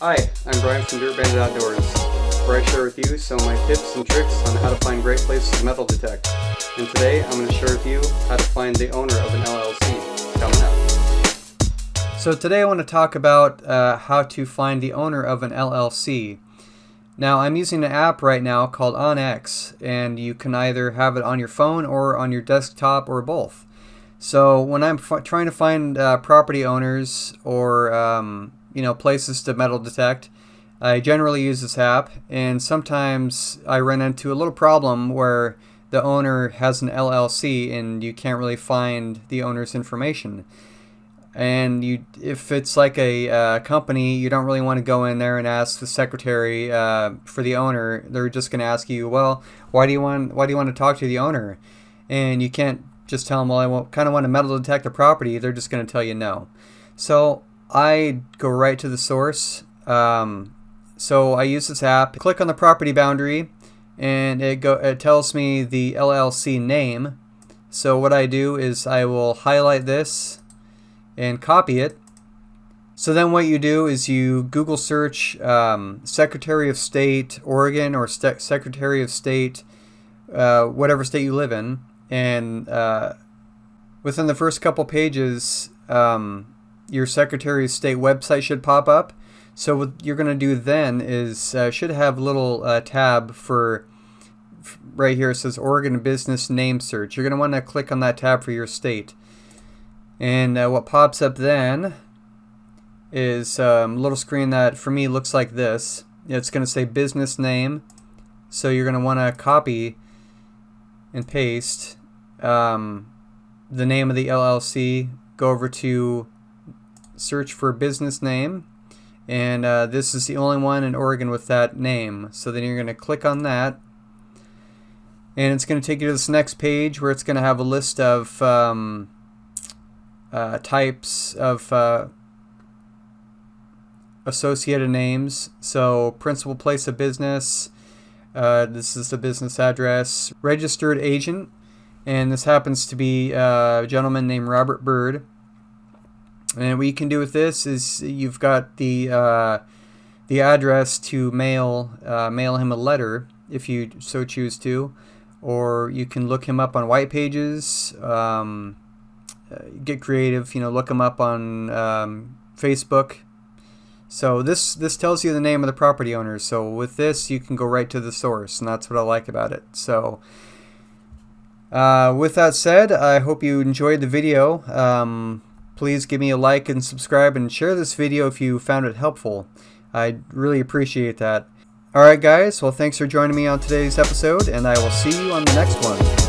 Hi, I'm Brian from Dirt Bandit Outdoors, where I share with you some of my tips and tricks on how to find great places to metal detect. And today I'm going to share with you how to find the owner of an LLC. Coming up. So today I want to talk about how to find the owner of an LLC. Now I'm using an app right now called OnX, and you can either have it on your phone or on your desktop or both. So when I'm trying to find property owners or places to metal detect, I generally use this app, and sometimes I run into a little problem where the owner has an LLC and you can't really find the owner's information. And if it's like a company, you don't really want to go in there and ask the secretary for the owner. They're just going to ask you, well, why do you want to talk to the owner? And you can't just tell them, well, I kind of want to metal detect the property. They're just going to tell you no. So I go right to the source. So I use this app, click on the property boundary, and it tells me the LLC name. So what I do is I will highlight this and copy it. So then what you do is you Google search Secretary of State, Oregon, or Secretary of State, whatever state you live in, and within the first couple pages, your Secretary of State website should pop up. So what you're going to do then is should have a little tab for right here. It says Oregon Business Name Search. You're going to want to click on that tab for your state. And what pops up then is a little screen that for me looks like this. It's going to say business name. So you're going to want to copy and paste the name of the LLC. Go over to search for business name, and this is the only one in Oregon with that name. So then you're going to click on that, and it's going to take you to this next page where it's going to have a list of types of associated names. So principal place of business, this is the business address, registered agent, and this happens to be a gentleman named Robert Bird. And what you can do with this is you've got the address to mail him a letter if you so choose to, or you can look him up on white pages. Get creative, look him up on Facebook. So this tells you the name of the property owner. So with this, you can go right to the source, and that's what I like about it. So with that said, I hope you enjoyed the video. Please give me a like and subscribe and share this video if you found it helpful. I'd really appreciate that. Alright guys, well thanks for joining me on today's episode, and I will see you on the next one.